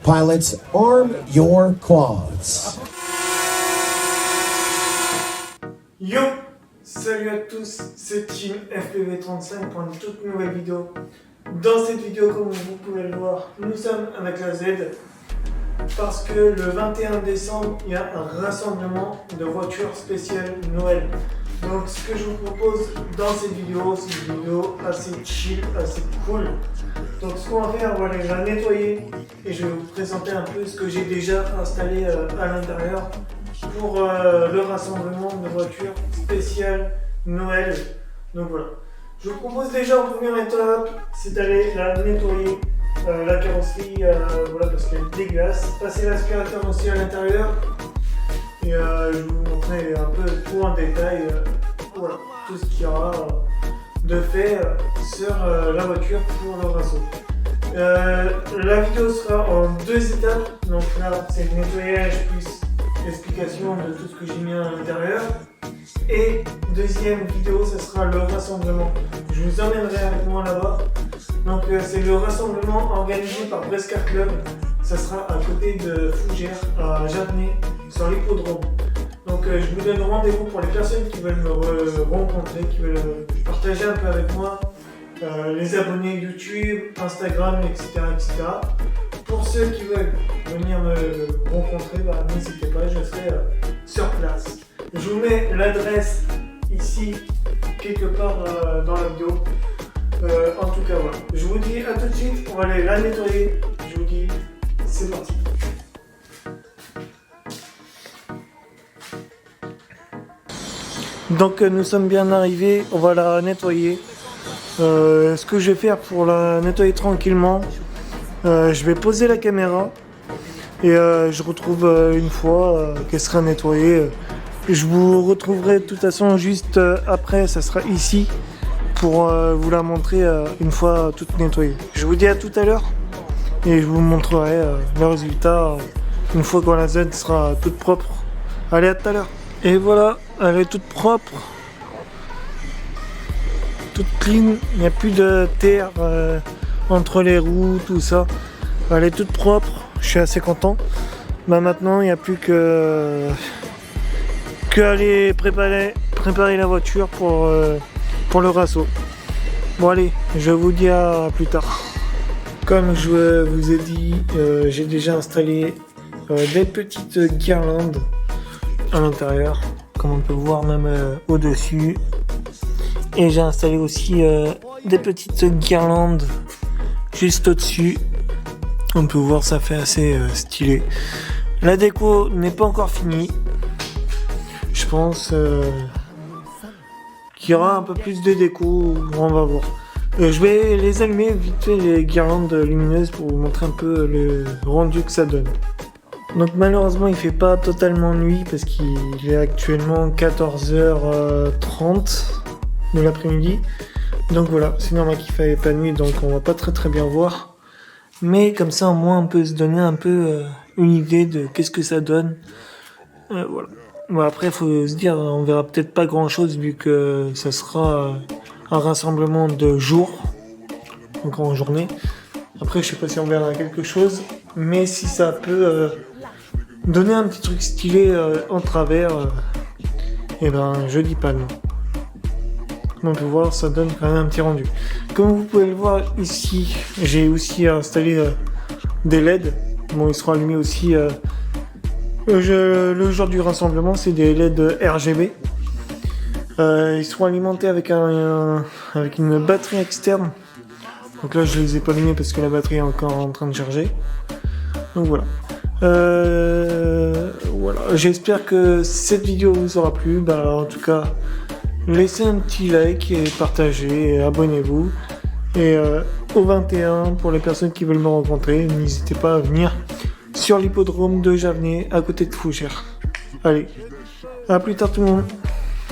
Pilots, arm your quads. Yo! Salut à tous, c'est Team FPV35 pour une toute nouvelle vidéo. Dans cette vidéo, comme vous pouvez le voir, nous sommes avec la Z parce que le 21 décembre, il y a un rassemblement de voitures spéciales Noël. Donc ce que je vous propose dans cette vidéo, c'est une vidéo assez chill, assez cool. Donc ce qu'on va faire, on va aller la nettoyer et je vais vous présenter un peu ce que j'ai déjà installé à l'intérieur pour le rassemblement de voitures spéciales Noël. Donc voilà. Je vous propose déjà en première étape, c'est d'aller la nettoyer, la carrosserie, voilà, parce qu'elle est dégueulasse. Passer l'aspirateur aussi à l'intérieur. Et je vais vous montrer un peu tout en détail, voilà, tout ce qu'il y aura de fait sur la voiture pour le rasso. La vidéo sera en deux étapes. Donc là, c'est le nettoyage plus l'explication de tout ce que j'ai mis à l'intérieur. Et deuxième vidéo, ce sera le rassemblement. Je vous emmènerai avec moi là-bas. Donc c'est le rassemblement organisé par Brescar Club. Ça sera à côté de Fougères, à Jarnay, sur l'hippodrome. Donc je vous donne rendez-vous pour les personnes qui veulent me rencontrer, qui veulent partager un peu avec moi, les abonnés YouTube, Instagram, etc., etc. Pour ceux qui veulent venir me rencontrer, n'hésitez pas, je serai sur place. Je vous mets l'adresse ici, quelque part dans la vidéo. En tout cas, voilà. Je vous dis à tout de suite, on va aller la nettoyer. Je vous dis, c'est parti. Donc nous sommes bien arrivés, on va la nettoyer. Ce que je vais faire pour la nettoyer tranquillement, je vais poser la caméra et je retrouve une fois qu'elle sera nettoyée. Je vous retrouverai de toute façon juste après, ça sera ici pour vous la montrer une fois toute nettoyée. Je vous dis à tout à l'heure et je vous montrerai le résultat une fois que la Z sera toute propre. Allez, à tout à l'heure. Et voilà, elle est toute propre, toute clean, il n'y a plus de terre entre les roues, tout ça. Elle est toute propre, je suis assez content. Maintenant, il n'y a plus que aller préparer la voiture pour le rasso. Bon allez, je vous dis à plus tard. Comme je vous ai dit, j'ai déjà installé des petites guirlandes à l'intérieur, comme on peut voir même au-dessus. Et j'ai installé aussi des petites guirlandes juste au-dessus. On peut voir, ça fait assez stylé. La déco n'est pas encore finie. Je pense qu'il y aura un peu plus de déco, on va voir. Je vais les allumer vite fait, les guirlandes lumineuses, pour vous montrer un peu le rendu que ça donne. Donc malheureusement il fait pas totalement nuit parce qu'il est actuellement 14h30 de l'après-midi. Donc voilà, c'est normal qu'il fait pas nuit, donc on va pas très bien voir. Mais comme ça au moins on peut se donner un peu une idée de qu'est-ce que ça donne. Voilà. Bon, après faut se dire, on verra peut-être pas grand chose vu que ça sera un rassemblement de jour, donc en journée. Après je sais pas si on verra quelque chose, mais si ça peut donner un petit truc stylé en travers, et ben je dis pas non. On peut voir, ça donne quand même un petit rendu. Comme vous pouvez le voir ici, j'ai aussi installé des LED. Bon, ils seront allumés aussi le jour du rassemblement, c'est des LED RGB. Ils seront alimentés avec une batterie externe. Donc là je les ai pas allumés parce que la batterie est encore en train de charger. Donc voilà. Voilà. J'espère que cette vidéo vous aura plu. En tout cas, laissez un petit like et partagez et abonnez-vous. Et au 21, pour les personnes qui veulent me rencontrer, n'hésitez pas à venir sur l'hippodrome de Jarnay à côté de Fougères. Allez, à plus tard tout le monde.